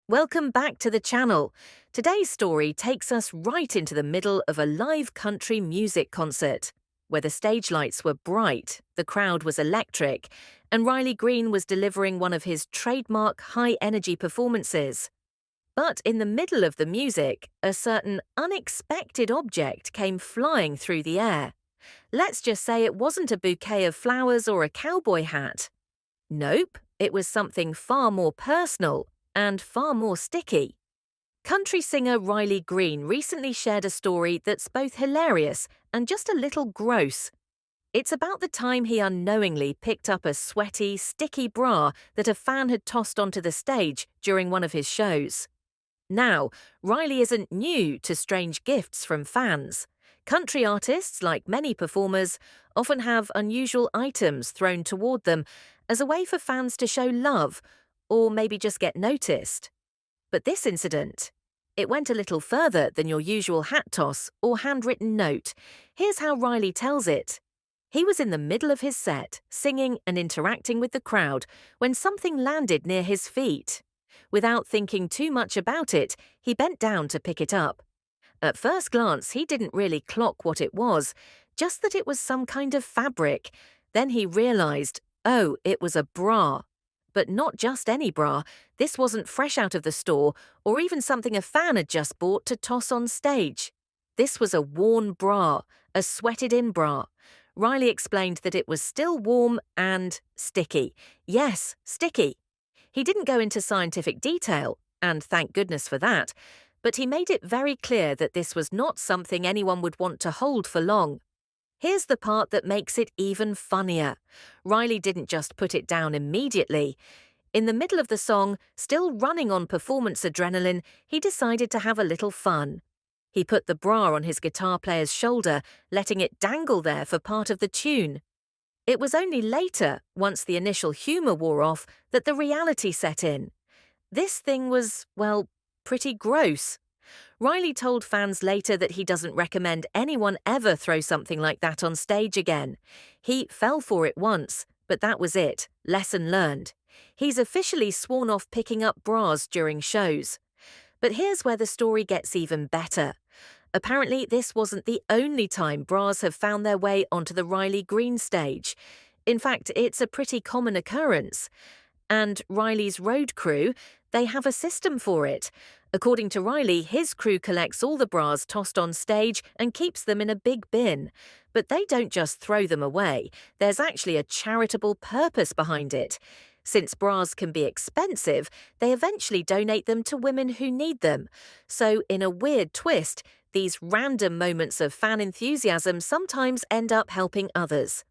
Welcome back to the channel. Today's story takes us right into the middle of a live country music concert, where the stage lights were bright, the crowd was electric, and Riley Green was delivering one of his trademark high-energy performances. But in the middle of the music, a certain unexpected object came flying through the air. Let's just say it wasn't a bouquet of flowers or a cowboy hat. Nope, it was something far more personal and far more sticky. Country singer Riley Green recently shared a story that's both hilarious and just a little gross. It's about the time he unknowingly picked up a sweaty, sticky bra that a fan had tossed onto the stage during one of his shows. Now, Riley isn't new to strange gifts from fans. Country artists, like many performers, often have unusual items thrown toward them as a way for fans to show love or maybe just get noticed. But this incident, it went a little further than your usual hat toss or handwritten note. Here's how Riley tells it. He was in the middle of his set, singing and interacting with the crowd, when something landed near his feet. Without thinking too much about it, he bent down to pick it up. At first glance, he didn't really clock what it was, just that it was some kind of fabric. Then he realized, oh, it was a bra. But not just any bra. This wasn't fresh out of the store or even something a fan had just bought to toss on stage. This was a worn bra, a sweated-in bra. Riley explained that it was still warm and sticky. Yes, sticky. He didn't go into scientific detail, and thank goodness for that, but he made it very clear that this was not something anyone would want to hold for long. Here's the part that makes it even funnier. Riley didn't just put it down immediately. In the middle of the song, still running on performance adrenaline, he decided to have a little fun. He put the bra on his guitar player's shoulder, letting it dangle there for part of the tune. It was only later, once the initial humor wore off, that the reality set in. This thing was, well, pretty gross. Riley told fans later that he doesn't recommend anyone ever throw something like that on stage again. He fell for it once, but that was it. Lesson learned. He's officially sworn off picking up bras during shows. But here's where the story gets even better. Apparently, this wasn't the only time bras have found their way onto the Riley Green stage. In fact, it's a pretty common occurrence. And Riley's road crew, they have a system for it. According to Riley, his crew collects all the bras tossed on stage and keeps them in a big bin. But they don't just throw them away. There's actually a charitable purpose behind it. Since bras can be expensive, they eventually donate them to women who need them. So, in a weird twist, these random moments of fan enthusiasm sometimes end up helping others.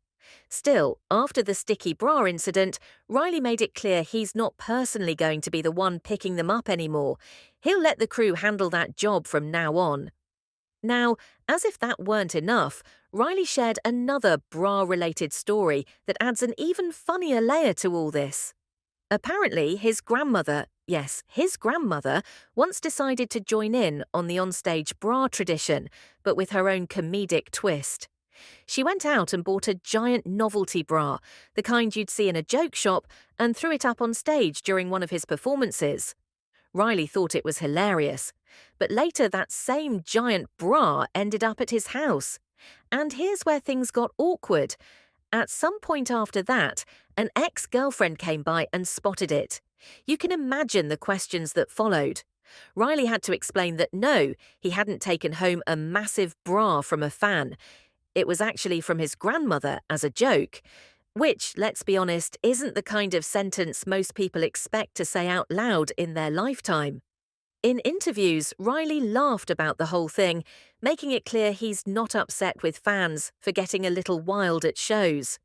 Still, after the sticky bra incident, Riley made it clear he's not personally going to be the one picking them up anymore. He'll let the crew handle that job from now on. Now, as if that weren't enough, Riley shared another bra-related story that adds an even funnier layer to all this. Apparently, his grandmother, yes, his grandmother, once decided to join in on the onstage bra tradition, but with her own comedic twist. She went out and bought a giant novelty bra, the kind you'd see in a joke shop, and threw it up on stage during one of his performances. Riley thought it was hilarious, but later that same giant bra ended up at his house. And here's where things got awkward. At some point after that, an ex-girlfriend came by and spotted it. You can imagine the questions that followed. Riley had to explain that no, he hadn't taken home a massive bra from a fan. It was actually from his grandmother as a joke, which, let's be honest, isn't the kind of sentence most people expect to say out loud in their lifetime. In interviews, Riley laughed about the whole thing, making it clear he's not upset with fans for getting a little wild at shows.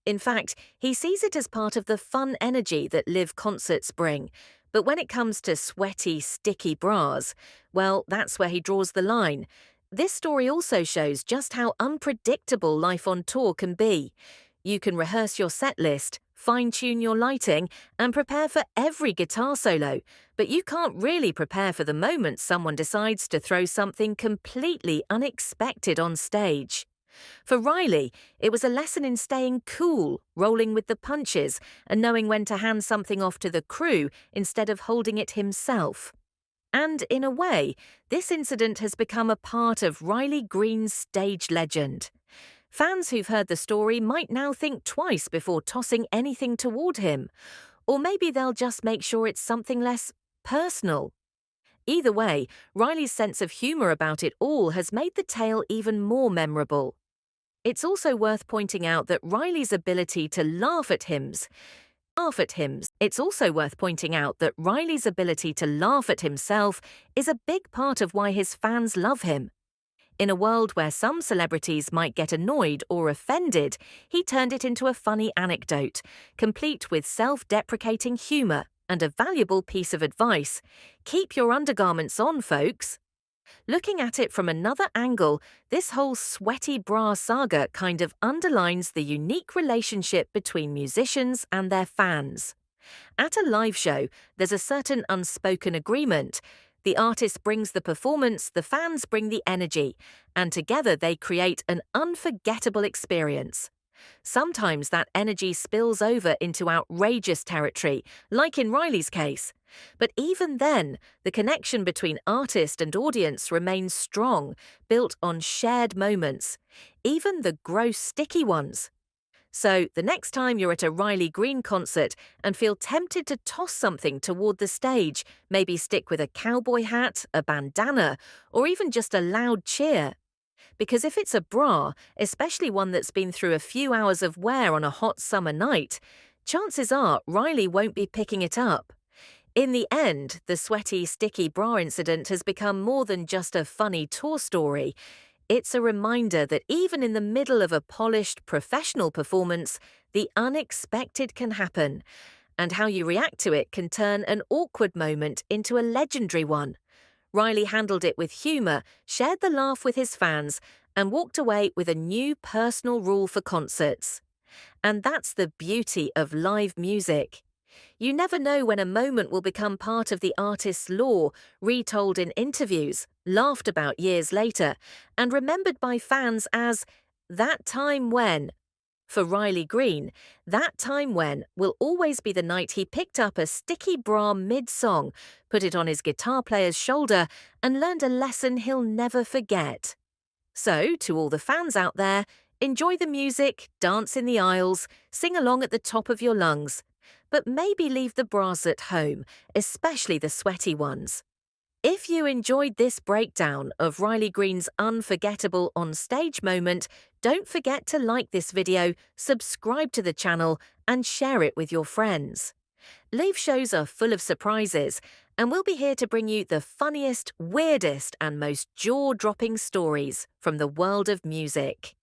In fact, he sees it as part of the fun energy that live concerts bring. But when it comes to sweaty, sticky bras, well, that's where he draws the line. This story also shows just how unpredictable life on tour can be. You can rehearse your set list, fine-tune your lighting, and prepare for every guitar solo, but you can't really prepare for the moment someone decides to throw something completely unexpected on stage. For Riley, it was a lesson in staying cool, rolling with the punches, and knowing when to hand something off to the crew instead of holding it himself. And in a way, this incident has become a part of Riley Green's stage legend. Fans who've heard the story might now think twice before tossing anything toward him, or maybe they'll just make sure it's something less personal. Either way, Riley's sense of humour about it all has made the tale even more memorable. It's also worth pointing out that Riley's ability to laugh at hymns. It's also worth pointing out that Riley's ability to laugh at himself is a big part of why his fans love him. In a world where some celebrities might get annoyed or offended, he turned it into a funny anecdote, complete with self-deprecating humour and a valuable piece of advice. Keep your undergarments on, folks. Looking at it from another angle, this whole sweaty bra saga kind of underlines the unique relationship between musicians and their fans. At a live show, there's a certain unspoken agreement. The artist brings the performance, the fans bring the energy, and together they create an unforgettable experience. Sometimes that energy spills over into outrageous territory, like in Riley's case. But even then, the connection between artist and audience remains strong, built on shared moments, even the gross sticky ones. So, the next time you're at a Riley Green concert and feel tempted to toss something toward the stage, maybe stick with a cowboy hat, a bandana, or even just a loud cheer. Because if it's a bra, especially one that's been through a few hours of wear on a hot summer night, chances are Riley won't be picking it up. In the end, the sweaty, sticky bra incident has become more than just a funny tour story. It's a reminder that even in the middle of a polished, professional performance, the unexpected can happen, and how you react to it can turn an awkward moment into a legendary one. Riley handled it with humour, shared the laugh with his fans, and walked away with a new personal rule for concerts. And that's the beauty of live music. You never know when a moment will become part of the artist's lore, retold in interviews, laughed about years later, and remembered by fans as that time when. For Riley Green, that time when will always be the night he picked up a sticky bra mid-song, put it on his guitar player's shoulder, and learned a lesson he'll never forget. So, to all the fans out there, enjoy the music, dance in the aisles, sing along at the top of your lungs. But maybe leave the bras at home, especially the sweaty ones. If you enjoyed this breakdown of Riley Green's unforgettable on-stage moment, don't forget to like this video, subscribe to the channel, and share it with your friends. Live shows are full of surprises, and we'll be here to bring you the funniest, weirdest, and most jaw-dropping stories from the world of music.